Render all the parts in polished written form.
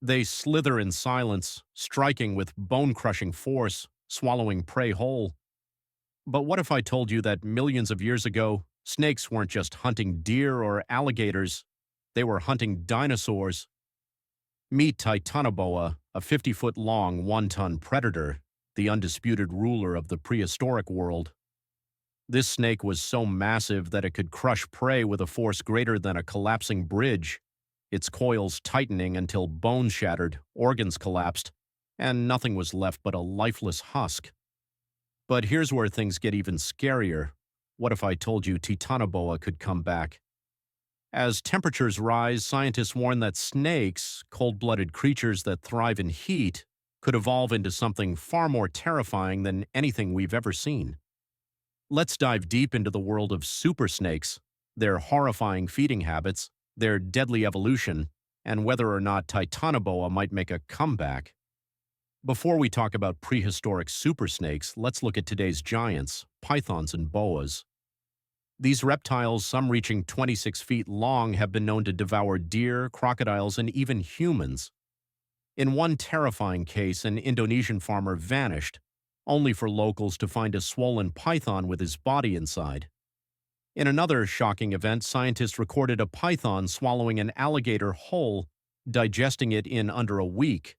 They slither in silence, striking with bone-crushing force, swallowing prey whole. But what if I told you that millions of years ago, snakes weren't just hunting deer or alligators, they were hunting dinosaurs? Meet Titanoboa, a 50-foot-long, one-ton predator, the undisputed ruler of the prehistoric world. This snake was so massive that it could crush prey with a force greater than a collapsing bridge, its coils tightening until bones shattered, organs collapsed, and nothing was left but a lifeless husk. But here's where things get even scarier. What if I told you Titanoboa could come back? As temperatures rise, scientists warn that snakes, cold-blooded creatures that thrive in heat, could evolve into something far more terrifying than anything we've ever seen. Let's dive deep into the world of super snakes, their horrifying feeding habits, their deadly evolution, and whether or not Titanoboa might make a comeback. Before we talk about prehistoric super snakes, let's look at today's giants, pythons and boas. These reptiles, some reaching 26 feet long, have been known to devour deer, crocodiles, and even humans. In one terrifying case, an Indonesian farmer vanished, only for locals to find a swollen python with his body inside. In another shocking event, scientists recorded a python swallowing an alligator whole, digesting it in under a week.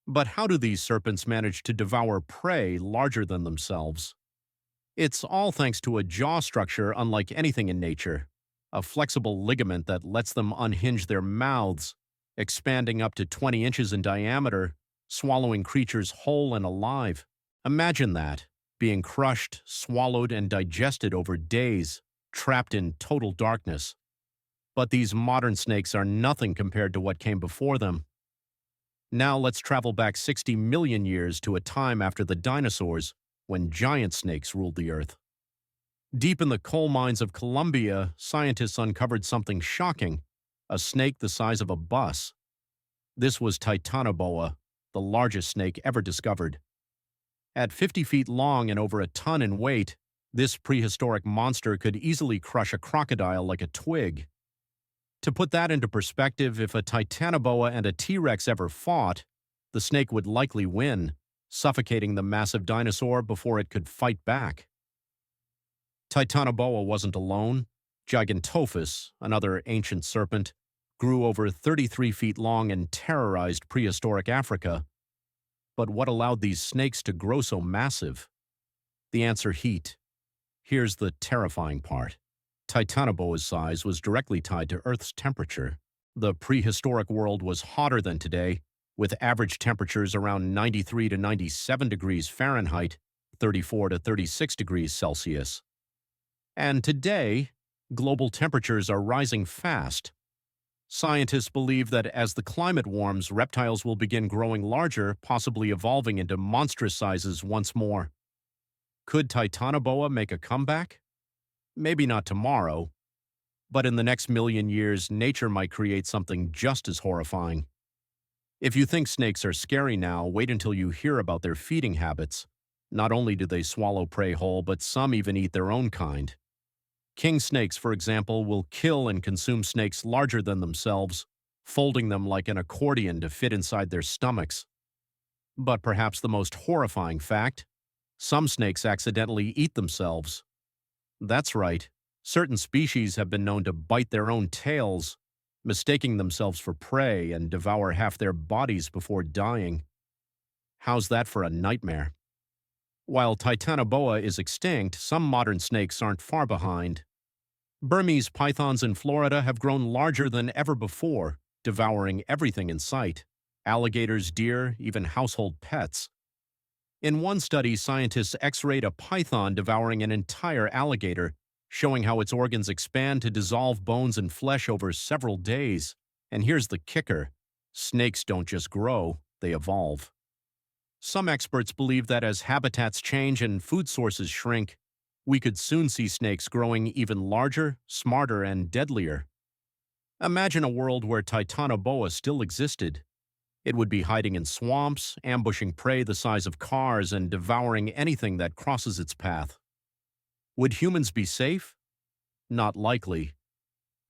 But how do these serpents manage to devour prey larger than themselves? It's all thanks to a jaw structure unlike anything in nature, a flexible ligament that lets them unhinge their mouths, expanding up to 20 inches in diameter, swallowing creatures whole and alive. Imagine that, being crushed, swallowed, and digested over days, trapped in total darkness. But these modern snakes are nothing compared to what came before them. Now let's travel back 60 million years to a time after the dinosaurs, when giant snakes ruled the earth. Deep in the coal mines of Colombia, scientists uncovered something shocking, a snake the size of a bus. This was Titanoboa, the largest snake ever discovered. At 50 feet long and over a ton in weight, this prehistoric monster could easily crush a crocodile like a twig. To put that into perspective, if a Titanoboa and a T-Rex ever fought, the snake would likely win, suffocating the massive dinosaur before it could fight back. Titanoboa wasn't alone. Gigantophus, another ancient serpent, grew over 33 feet long and terrorized prehistoric Africa. But what allowed these snakes to grow so massive? The answer: heat. Here's the terrifying part. Titanoboa's size was directly tied to Earth's temperature. The prehistoric world was hotter than today, with average temperatures around 93 to 97 degrees Fahrenheit, 34 to 36 degrees Celsius. And today, global temperatures are rising fast. Scientists believe that as the climate warms, reptiles will begin growing larger, possibly evolving into monstrous sizes once more. Could Titanoboa make a comeback? Maybe not tomorrow, but in the next million years, nature might create something just as horrifying. If you think snakes are scary now, wait until you hear about their feeding habits. Not only do they swallow prey whole, but some even eat their own kind. King snakes, for example, will kill and consume snakes larger than themselves, folding them like an accordion to fit inside their stomachs. But perhaps the most horrifying fact: some snakes accidentally eat themselves. That's right, certain species have been known to bite their own tails, mistaking themselves for prey, and devour half their bodies before dying. How's that for a nightmare? While Titanoboa is extinct, some modern snakes aren't far behind. Burmese pythons in Florida have grown larger than ever before, devouring everything in sight: alligators, deer, even household pets. In one study, scientists x-rayed a python devouring an entire alligator, showing how its organs expand to dissolve bones and flesh over several days. And here's the kicker: snakes don't just grow, they evolve. Some experts believe that as habitats change and food sources shrink, we could soon see snakes growing even larger, smarter, and deadlier. Imagine a world where Titanoboa still existed. It would be hiding in swamps, ambushing prey the size of cars, and devouring anything that crosses its path. Would humans be safe? Not likely.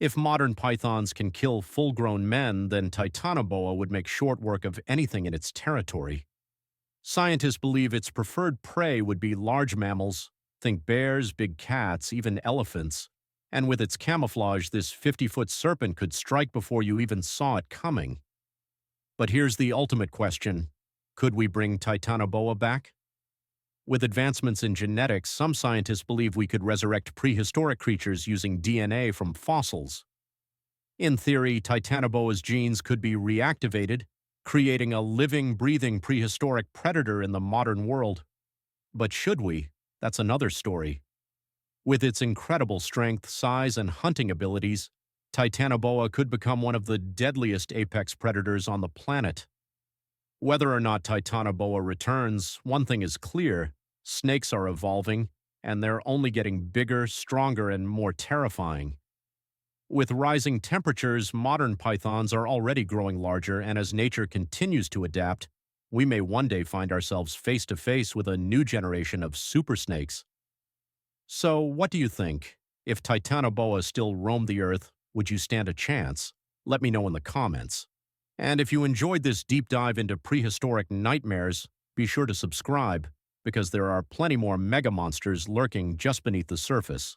If modern pythons can kill full-grown men, then Titanoboa would make short work of anything in its territory. Scientists believe its preferred prey would be large mammals, think bears, big cats, even elephants. And with its camouflage, this 50-foot serpent could strike before you even saw it coming. But here's the ultimate question. Could we bring Titanoboa back? With advancements in genetics, some scientists believe we could resurrect prehistoric creatures using DNA from fossils. In theory, Titanoboa's genes could be reactivated, creating a living, breathing prehistoric predator in the modern world. But should we? That's another story. With its incredible strength, size, and hunting abilities, Titanoboa could become one of the deadliest apex predators on the planet. Whether or not Titanoboa returns, one thing is clear: snakes are evolving, and they're only getting bigger, stronger, and more terrifying. With rising temperatures, modern pythons are already growing larger, and as nature continues to adapt, we may one day find ourselves face to face with a new generation of super snakes. So, what do you think? If Titanoboa still roamed the earth, would you stand a chance? Let me know in the comments. And if you enjoyed this deep dive into prehistoric nightmares, be sure to subscribe, because there are plenty more mega monsters lurking just beneath the surface.